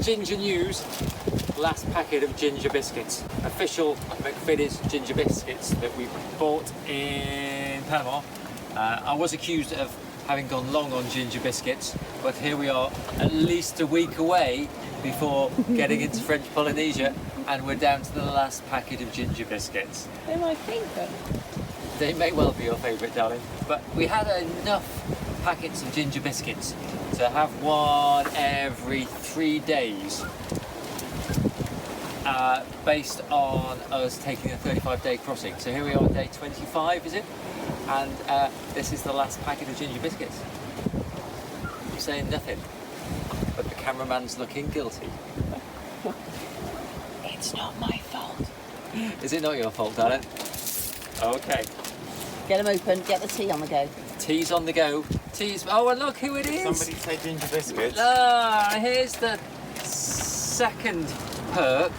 ginger news. Last packet of ginger biscuits. Official McFiddy's ginger biscuits that we bought in Panama. I was accused of having gone long on ginger biscuits, but here we are at least a week away before getting into French Polynesia, and we're down to the last packet of ginger biscuits. They're my favourite. They may well be your favourite, darling, but we had enough packets of ginger biscuits to have one every 3 days, based on us taking a 35-day crossing. So here we are on day 25, is it? And this is the last packet of ginger biscuits. I'm saying nothing, but the cameraman's looking guilty. It's not my fault. Is it not your fault, darling? Okay. Get them open, get the tea on the go. Tea's on the go. Tea's. Oh, and look who it is! Somebody say ginger biscuits. Ah, here's the second perk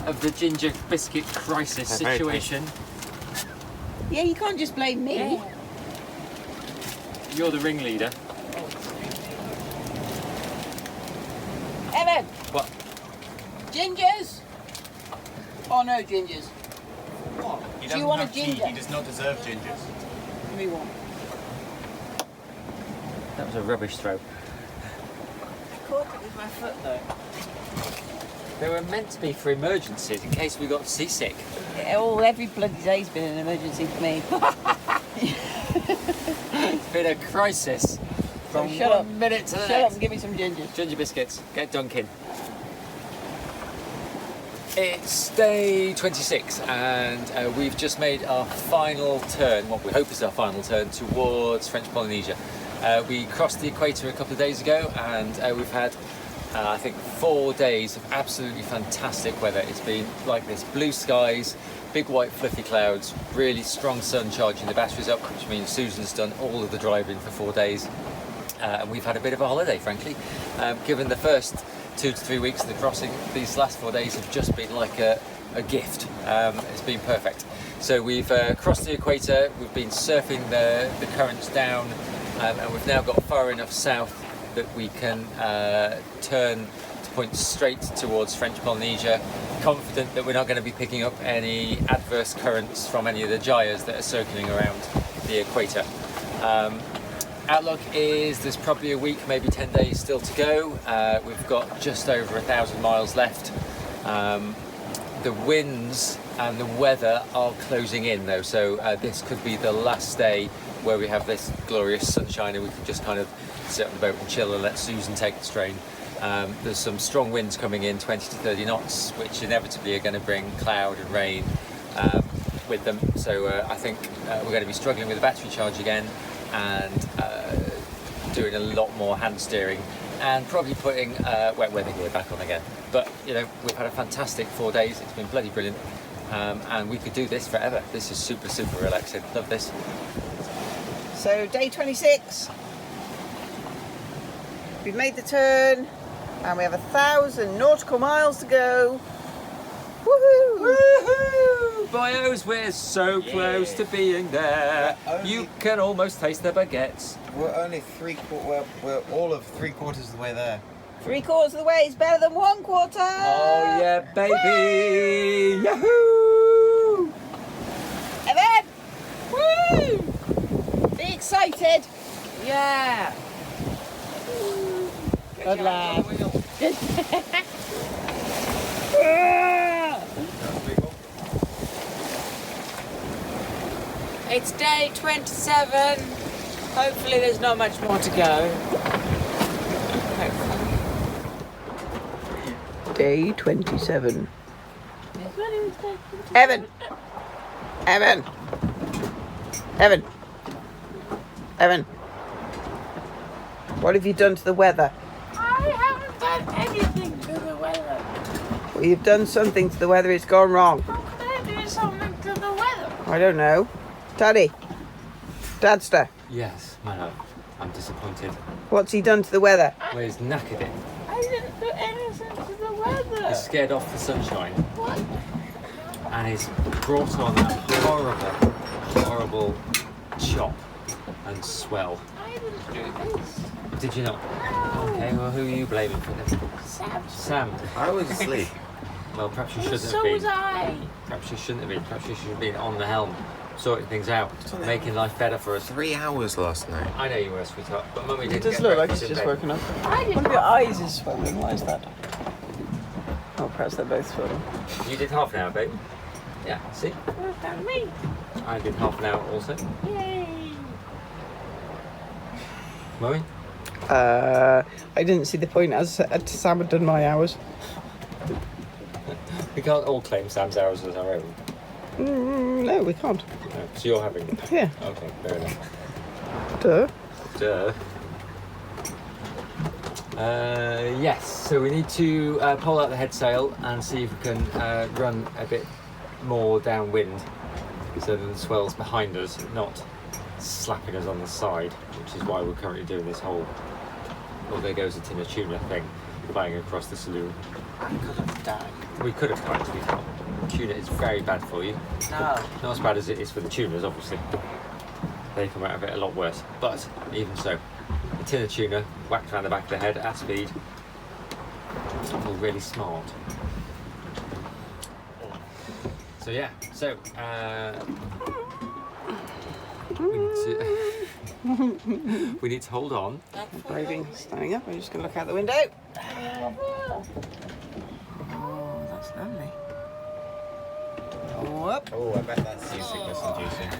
of the ginger biscuit crisis situation. Yeah, you can't just blame me. Yeah. You're the ringleader. Evan! What? Gingers? Oh no, gingers. What? He Do you want a ginger? He does not deserve gingers. Give me one. That was a rubbish throw. I caught it with my foot though. They were meant to be for emergencies in case we got seasick. Oh, every bloody day's been an emergency for me. It's been a crisis from shut one up. minute to the Shut next. up and give me some gingers. Ginger biscuits, get dunking. It's day 26 and we've just made our final turn, what we hope is our final turn, towards French Polynesia. We crossed the equator a couple of days ago and we've had I think 4 days of absolutely fantastic weather. It's been like this, blue skies, big white fluffy clouds, really strong sun charging the batteries up, which means Susan's done all of the driving for 4 days. And we've had a bit of a holiday, frankly. Given the first 2 to 3 weeks of the crossing, these last 4 days have just been like a gift. It's been perfect. So we've crossed the equator, we've been surfing the currents down, and we've now got far enough south that we can turn to point straight towards French Polynesia, confident that we're not going to be picking up any adverse currents from any of the gyres that are circling around the equator. Outlook is there's probably a week, maybe 10 days still to go. We've got just over 1,000 miles left. The winds and the weather are closing in though, so this could be the last day where we have this glorious sunshine and we can just kind of sit on the boat and chill and let Susan take the strain. There's some strong winds coming in, 20 to 30 knots, which inevitably are going to bring cloud and rain with them. So I think we're going to be struggling with the battery charge again and doing a lot more hand steering and probably putting wet weather gear back on again. But you know, we've had a fantastic 4 days. It's been bloody brilliant, and we could do this forever. This is super, super relaxing. Love this. So day 26. We've made the turn and we have 1,000 nautical miles to go. Woohoo! Woohoo! Boyos, we're so close to being there. You can almost taste the baguettes. We're only we're all of 3/4 of the way there. 3/4 of the way is better than 1/4. Oh yeah, baby! Yahoo! Evan! Woo! Be excited. Yeah! Good lad. It's day 27. Hopefully there's not much more to go. Day 27. Evan! Evan! Evan! Evan! What have you done to the weather? I haven't done anything to the weather. Well, you've done something to the weather, it's gone wrong. How can I do something to the weather? I don't know. Daddy? Dadster? Yes, my love. I'm disappointed. What's he done to the weather? Well, he's knackered it. I didn't do anything to the weather. He's scared off the sunshine. What? And he's brought on that horrible, horrible chop and swell. I didn't do this. Did you not? No. Okay, well, who are you blaming for this? Sam. I was asleep. Well, perhaps you shouldn't So have been. was I. Perhaps you shouldn't have been. Perhaps you should have been on the helm, sorting things out, on the making life better for us. 3 hours last night. I know you were, sweetheart, but Mummy didn't It does get look like breakfast he's in just bed. woken up. I did. One of your eyes is swollen. Why is that? Oh, perhaps they're both swollen. You did half an hour, babe. Yeah, see? Well done, me. I did half an hour also. Yay. Mummy? I didn't see the point as Sam had done my hours. We can't all claim Sam's hours as our own. No, we can't. No, so you're having it. Yeah. Okay, fair enough. Duh. Duh. Yes, so we need to pull out the head sail and see if we can run a bit more downwind so that the swell's behind us, not slapping us on the side, which is why we're currently doing this whole, well, there goes a tin of tuna thing flying across the saloon. I could have died. We could have tried to be fun. Tuna is very bad for you. No. Not as bad as it is for the tunas, obviously. They come out of it a lot worse. But even so, a tin of tuna whacked around the back of the head at speed. All really smart. So yeah, so we need to hold on. Braving, standing up. I'm just going to look out the window. Oh, that's lovely. Oh, up. Oh, I bet that's seasickness inducing.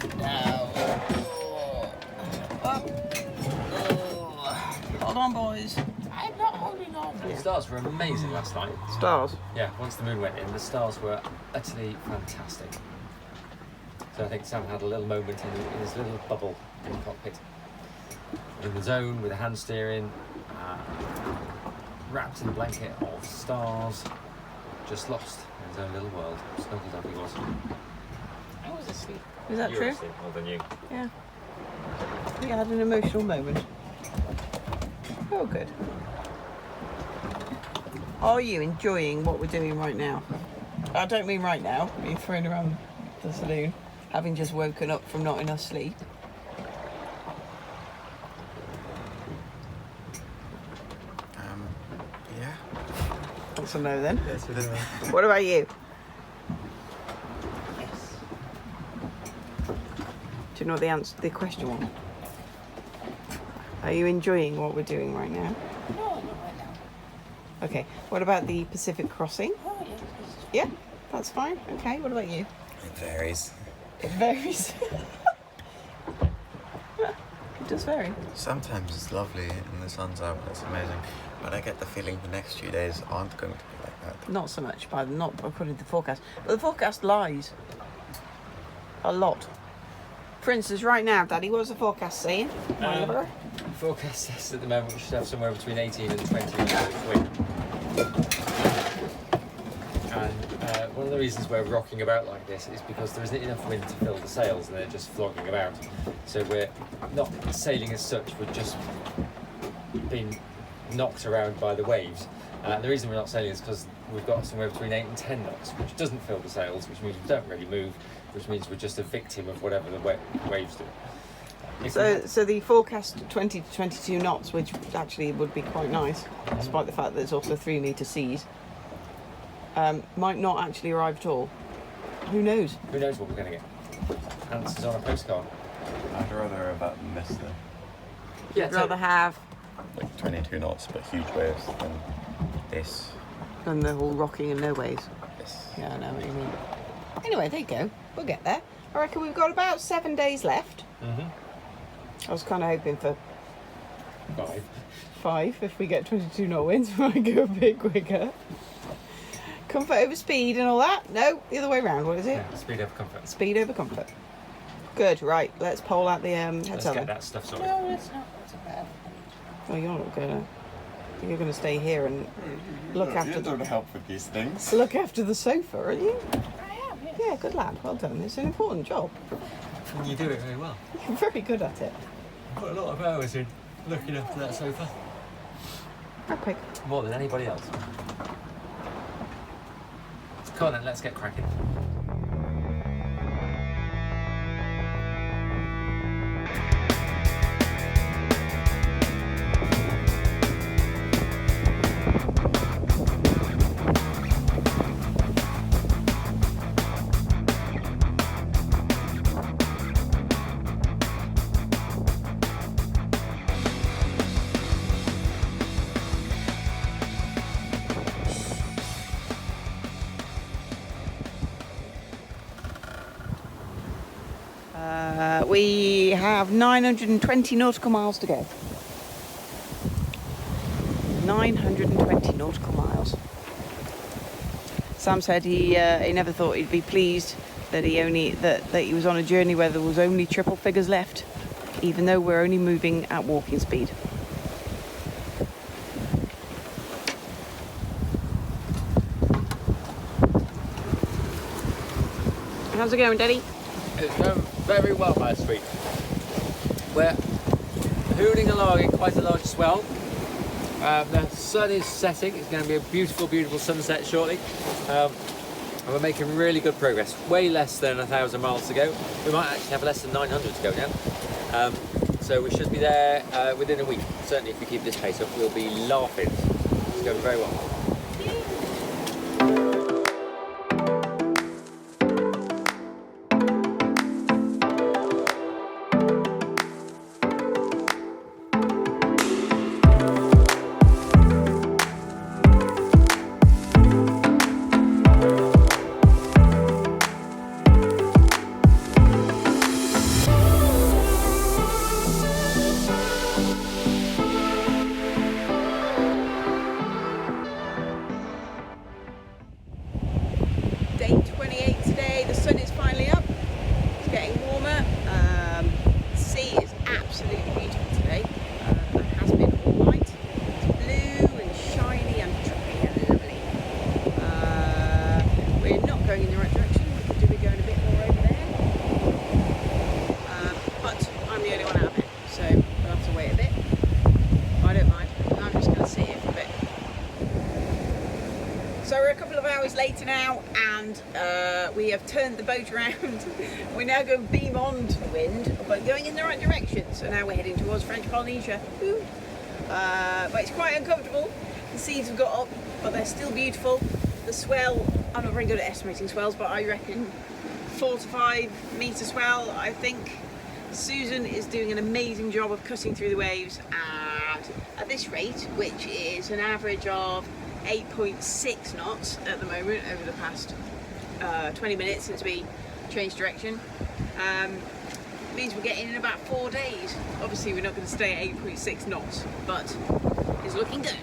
Hold on, boys. I'm not holding on. The stars were amazing last night. Stars. Yeah, once the moon went in, the stars were utterly fantastic. So I think Sam had a little moment in his little bubble in the cockpit. In the zone with a hand steering, wrapped in a blanket of stars, just lost in his own little world. Snuggled up he was. I was asleep. Is that You were true? asleep more than you. Yeah. I think I had an emotional moment. Oh, good. Are you enjoying what we're doing right now? I don't mean right now, being thrown around the saloon, having just woken up from not enough sleep. Yeah. That's a no then. What about you? Yes. Do you know what the question was? Are you enjoying what we're doing right now? No, not right now. Okay. What about the Pacific crossing? Oh, yes. Yeah, that's fine. Okay. What about you? It varies. It varies. It does vary. Sometimes it's lovely and the sun's out, it's amazing. But I get the feeling the next few days aren't going to be like that. Not so much, but not according to the forecast. But the forecast lies a lot. For instance, right now, Daddy, what's the forecast saying? Forecast says at the moment we should have somewhere between 18 and 20 knots of wind. And one of the reasons we're rocking about like this is because there isn't enough wind to fill the sails and they're just flogging about. So we're not sailing as such, we're just being knocked around by the waves. The reason we're not sailing is because we've got somewhere between 8 and 10 knots, which doesn't fill the sails, which means we don't really move, which means we're just a victim of whatever the waves do. So the forecast 20 to 22 knots, which actually would be quite nice, despite the fact that there's also 3 metre seas, might not actually arrive at all. Who knows? Who knows what we're going to get? Answers on a postcard. I'd rather have missed the I'd rather have like 22 knots but huge waves than this. than the whole rocking and no waves. This. Yeah, I know what you mean. Anyway, there you go. We'll get there. I reckon we've got about 7 days left. I was kind of hoping for 5 if we get 22 knot winds. We might go a bit quicker. Comfort over speed and all that? No, the other way around. What is it? Yeah, speed over comfort. Speed over comfort. Good, right. Let's pole out the head Let's sail get then. that stuff sorted. No, it's not so bad. Well, you're not gonna. You're gonna stay here and look after. You don't help with these things. Look after the sofa, aren't you? I am, yes. Yeah, good lad. Well done. It's an important job. And you do it very well. You're very good at it. Put a lot of hours in looking after that sofa. Okay. More than anybody else. Come on then, let's get cracking. we have 920 nautical miles to go. 920 nautical miles. Sam said he never thought he'd be pleased that he was on a journey where there was only triple figures left, even though we're only moving at walking speed. How's it going, Daddy? It's going very well, my sweet. We're hooning along in quite a large swell. The sun is setting. It's going to be a beautiful, beautiful sunset shortly. And we're making really good progress. Way less than 1,000 miles to go. We might actually have less than 900 to go now. So we should be there within a week. Certainly, if we keep this pace up, we'll be laughing. It's going very well. Day 28 today, the sun is finally up, it's getting warmer, the sea is absolutely beautiful today, it has been all night, it's blue and shiny and trippy and lovely. We're not going in the right direction, we could do be going a bit more over there, but I'm the only one out of it, so we'll have to wait a bit. I don't mind, I'm just going to sit here for a bit. So we're a couple of hours later now, and we have turned the boat around. We're now going beam on to the wind, but going in the right direction. So now we're heading towards French Polynesia. But it's quite uncomfortable. The seas have got up, but they're still beautiful. The swell, I'm not very good at estimating swells, but I reckon 4 to 5 metre swell. I think Susan is doing an amazing job of cutting through the waves, and at this rate, which is an average of 8.6 knots at the moment over the past 20 minutes since we changed direction, means we're getting in about 4 days. Obviously we're not going to stay at 8.6 knots, but it's looking good.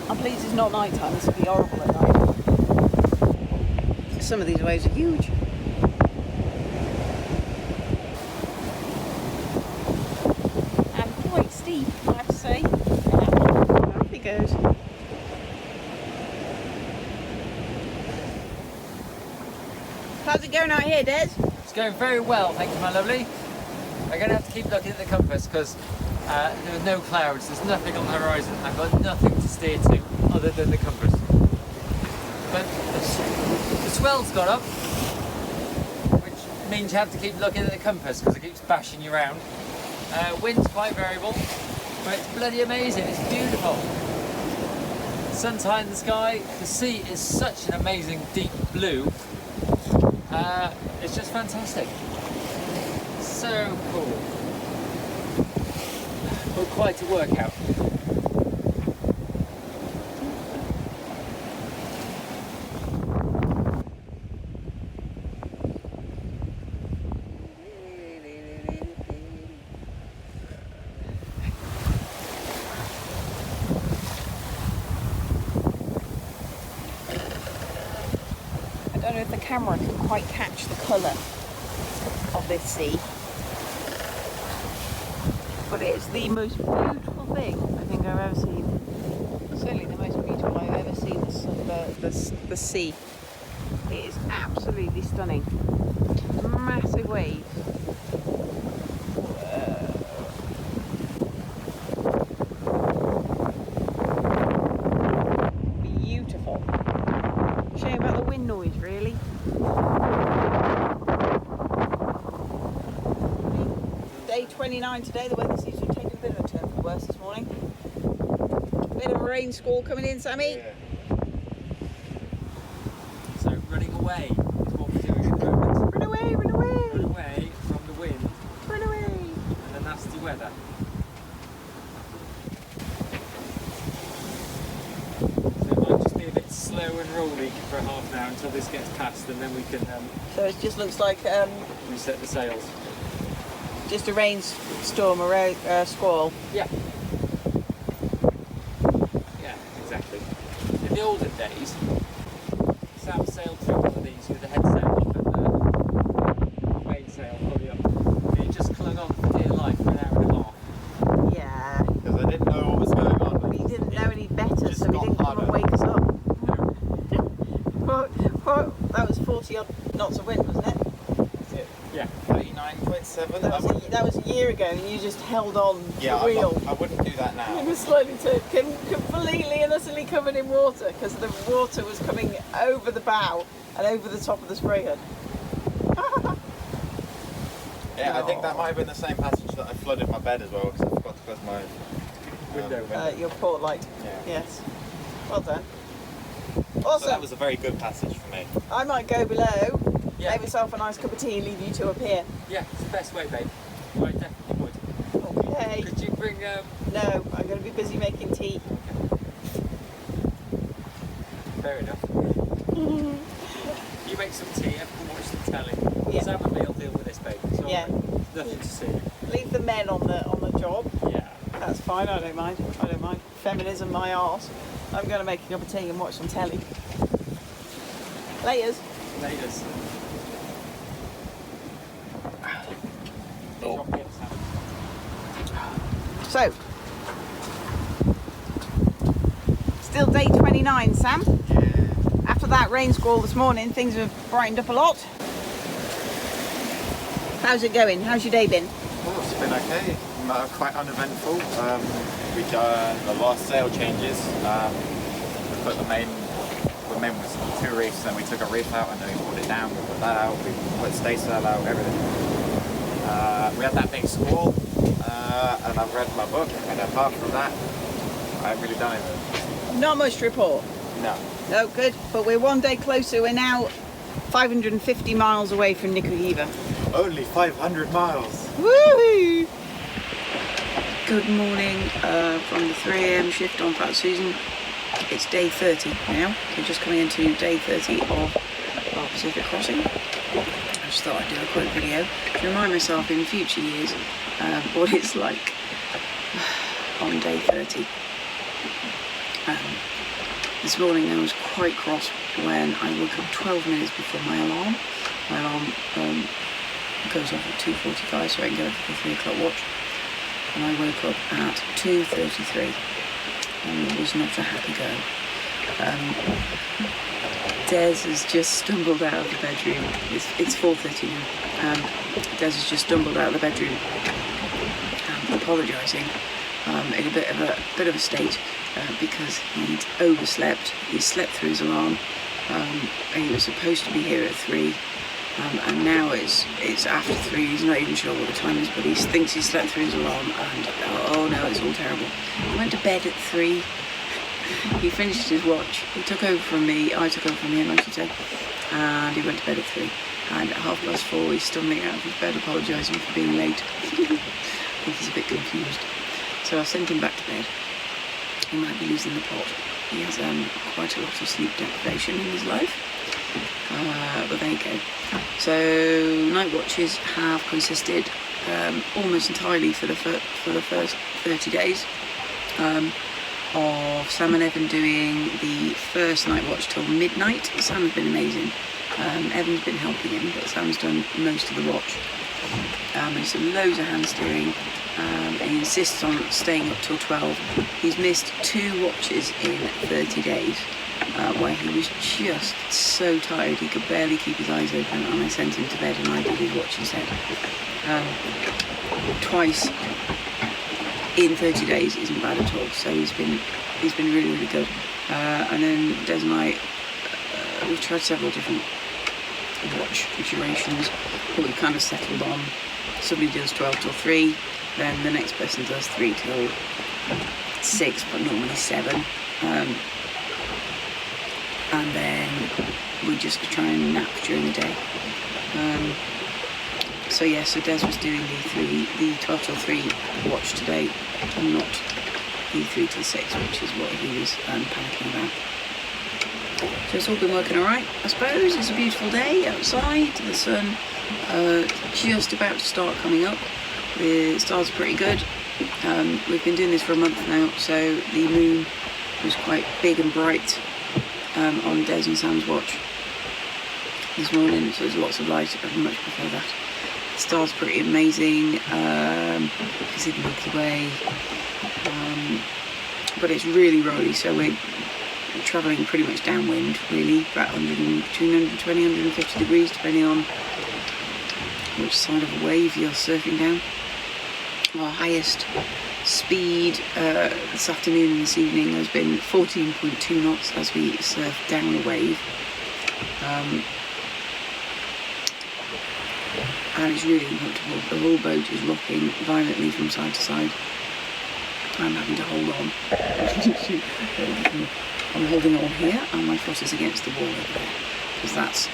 I'm pleased it's not night time, this would be horrible at night. Some of these waves are huge. And quite steep, I have to say. Off it goes. How's it going out here, Des? It's going very well, thank you, my lovely. We're going to have to keep looking at the compass because there are no clouds, there's nothing on the horizon. I've got nothing to steer to other than the compass. But the swell's got up, which means you have to keep looking at the compass because it keeps bashing you around. Wind's quite variable, but it's bloody amazing, it's beautiful. Sun's high in the sky, the sea is such an amazing deep blue. It's just fantastic. So cool. But quite a workout. I don't know if the camera can quite catch the colour of this sea, but it's the most beautiful thing I think I've ever seen. Certainly the most beautiful I've ever to see the sea. It is absolutely stunning. Massive waves. Beautiful. Shame about the wind noise, really. Day 29 today. The weather seems to have taken a bit of a turn for the worse this morning. Bit of a rain squall coming in, Sammy. Yeah. So running away is what we're doing at the moment. Run away, run away. Run away from the wind Run away. and the nasty weather. So it might just be a bit slow and rolling for half an hour until this gets past, and then we can So it just looks like reset the sails. just a rainstorm, a squall. Yeah. Yeah, exactly. In the olden days, Sam sailed through one of these with the head sail up and the main sail fully up. And he just clung on for dear life for an hour and a half. Yeah. Because I didn't know what was going on. But he didn't know any better, Just so he got didn't come harder. and wake us up. Well, that was 40 odd knots of wind, wasn't it? Yeah. 39.7. That was a year ago, and you just held on Yeah, for real. I wouldn't do that It now. was slowly completely and utterly covered in water because the water was coming over the bow and over the top of the spray hood. Yeah, I think that might have been the same passage that I flooded my bed as well because I forgot to close my Window. Your port light. Yeah. Yes. Well done. So Awesome. that was a very good passage for me. I might go below, Yeah. make myself a nice cup of tea and leave you two up here. Yeah, it's the best way, babe. I definitely would. Okay. Could you bring No, I'm going to be busy making tea. fair enough. You make some tea, I can watch some telly. Yeah. Sam and me will deal with this, babe. It's all Yeah. right. Nothing to see. Leave the men on the job. Yeah. That's fine, I don't mind. I don't mind. Feminism, my arse. I'm going to make a cup of tea and watch some telly. Layers. Laters. Oh. Drop in, Sam. So, still day 29, Sam. After that rain squall this morning, things have brightened up a lot. How's it going? How's your day been? Oh, it's been okay. Quite uneventful. We done the last sail changes. We put the main was 2 reefs, then we took a reef out and then we pulled it down. We put that out. We put staysail out. Everything. We had that big squall, and I've read my book. And apart from that, I haven't really done anything. Not much to report. No. No, good. But we're one day closer. We're now 550 miles away from Nikuhiva. Only 500 miles. Woohoo! Good morning from the 3 AM shift on Fat Susan. It's day 30 now. We're just coming into day 30 of our Pacific crossing. I just thought I'd do a quick video to remind myself in future years what it's like on day 30. This morning I was quite cross when I woke up 12 minutes before my alarm. My alarm goes off at 2:45 so I can go for the 3 o'clock watch. And I woke up at 2:33 and it was not a happy go. Des has just stumbled out of the bedroom. It's 4:30 now. Des has just stumbled out of the bedroom apologising in a bit of a state because he'd overslept. He slept through his alarm. He was supposed to be here at 3. And now it's after 3. He's not even sure what the time is, but he thinks he slept through his alarm, and oh no, it's all terrible. He went to bed at 3. He finished his watch. He took over from me. I took over from him, I should say. And he went to bed at 3. And at 4:30, he's stumbling out of his bed, apologising for being late. I think he's a bit confused. So I sent him back to bed. He might be losing the plot. He has quite a lot of sleep deprivation in his life. But there you go. So night watches have consisted almost entirely for the first 30 days of Sam and Evan doing the first night watch till midnight. Sam has been amazing. Evan's been helping him, but Sam's done most of the watch. He's done loads of hand steering. He insists on staying up till 12. He's missed 2 watches in 30 days. where he was just so tired he could barely keep his eyes open, and I sent him to bed and I did his watching set. Twice in 30 days isn't bad at all, so he's been really, really good. And then Des and I, we've tried several different watch durations, but we've kind of settled on somebody does 12 till 3, then the next person does 3 till 6, but normally 7. And then we just try and nap during the day. So yeah, so Des was doing the 12 till 3 watch today, and not the 3 till 6, which is what he was panicking about. So it's all been working alright, I suppose. It's a beautiful day outside, the sun just about to start coming up. The stars are pretty good. We've been doing this for a month now, so the moon was quite big and bright on Des and Sam's watch this morning, so there's lots of light. I much prefer that. The stars are pretty amazing. You can see the Milky Way, but it's really rolly, so we're travelling pretty much downwind, really, about between 120 and 150 degrees, depending on which side of the wave you're surfing down. Our highest speed this afternoon and this evening has been 14.2 knots as we surf down a wave. And it's really uncomfortable. The whole boat is rocking violently from side to side. I'm having to hold on. I'm holding on here, and my foot is against the wall over there, because that's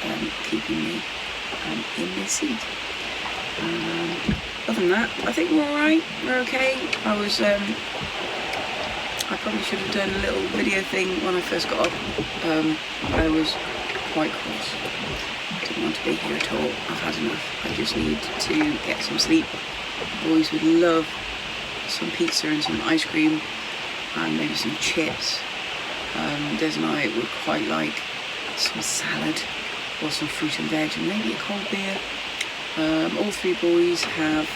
keeping me in this seat. Other than that, I think we're alright, we're okay. I probably should have done a little video thing when I first got up. I was quite cross. Didn't want to be here at all. I've had enough. I just need to get some sleep. The boys would love some pizza and some ice cream and maybe some chips. Des and I would quite like some salad or some fruit and veg and maybe a cold beer. All three boys have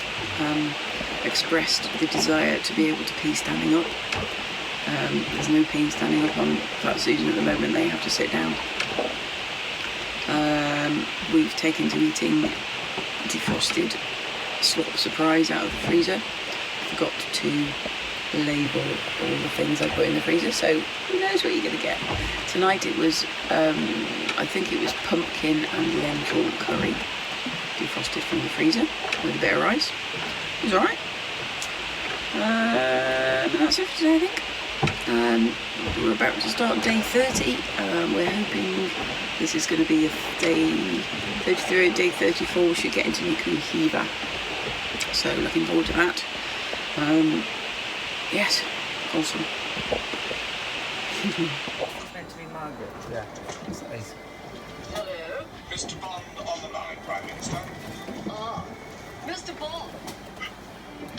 expressed the desire to be able to pee standing up. There's no peeing standing up on Flat Susan at the moment, they have to sit down. We've taken to eating defrosted slop surprise out of the freezer. Forgot to label all the things I put in the freezer, so who knows what you're going to get. Tonight it was, I think it was pumpkin and lentil curry, defrosted from the freezer with a bit of rice. It was alright. That's it for today, I think. We're about to start day 30. We're hoping this is going to be a day 33, day 34. We should get into Nukuhiva. So looking forward to that. Yes, awesome. It's meant to be Margaret. Yeah. Nice. Hello? Mr. Bond on the line, Prime Minister. Ah, Mr. Bond.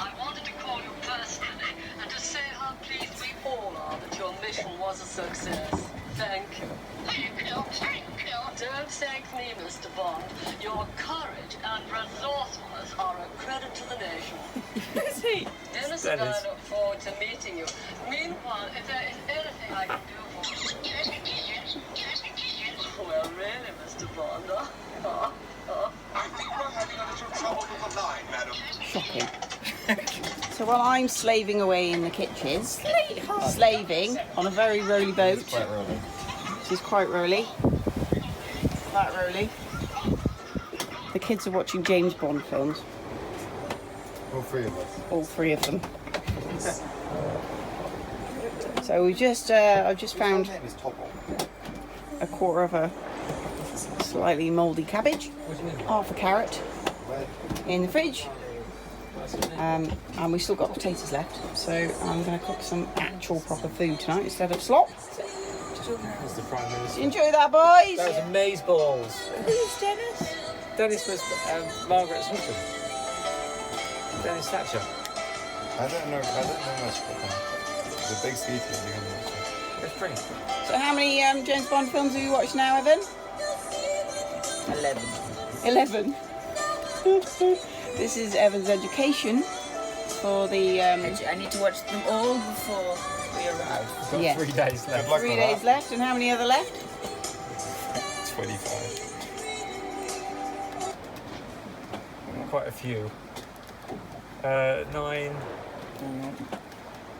I wanted to call you personally and to say how pleased we all are that your mission was a success. Thank you. Thank you, thank you. Don't thank me, Mr. Bond. Your courage and resourcefulness are a credit to the nation. Is he? Dennis and I look forward to meeting you. Meanwhile, if there is anything I can do for you... Give us a kisses. Give us a kisses. Well, really, Mr. Bond. I think we're having a little trouble with the line, madam. Shocking. So while I'm slaving away in the kitchen, slaving on a very rolly boat, which is quite rolly, that rolly, the kids are watching James Bond films. All three of us. All three of them. So we just, I've just found a quarter of a slightly mouldy cabbage, half a carrot in the fridge, and we still got potatoes left, so I'm going to cook some actual proper food tonight instead of slop. That's the Prime Minister. Enjoy that, boys! That was amaze balls. Who's Dennis? Dennis was Margaret's husband. Dennis Thatcher. I don't know much about that. The big speaker. It's pretty. So how many James Bond films have you watched now, Evan? 11. This is Evan's education for the... I need to watch them all before we we arrive. We've got Yes. 3 days left. Good luck 3 with days that. left, and how many other left? 25. Quite a few. 9,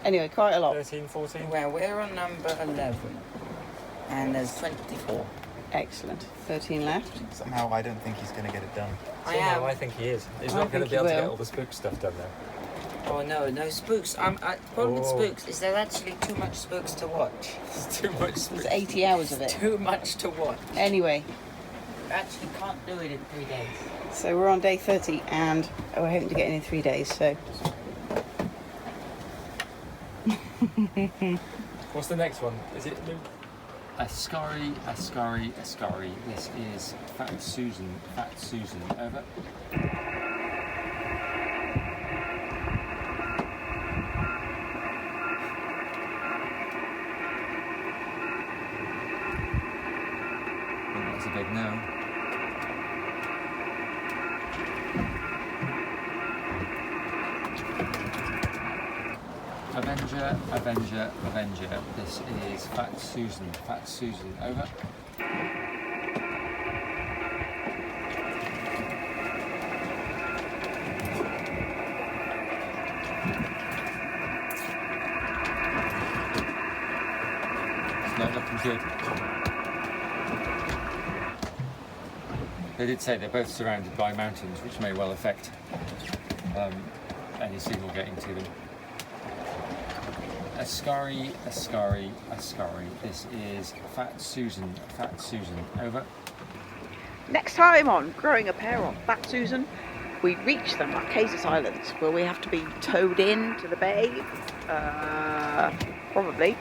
Anyway, quite a lot. 13, 14. Well, we're on number 11. And there's 24. Excellent. 13 left. Somehow I don't think he's going to get it done. I am. I think he is. He's I not going to think be able he to get will. all the spook stuff done though. Oh no, no spooks. The problem with Oh. spooks is there's actually too much spooks to watch. It's too much spook. There's 80 hours of it. Too much to watch. Anyway, Actually can't do it in 3 days. so we're on day 30, and we're hoping to get in 3 days. So What's the next one? Is it Ascari? This is Fat Susan. Over. That's a big no. Avenger. This is Fat Susan. Over. It's not looking good. They did say they're both surrounded by mountains, which may well affect any signal getting to them. Ascari. This is Fat Susan. Over. next time on Growing a Pair on Fat Susan, we reach the Marquesas Islands, where we have to be towed in to the bay, probably,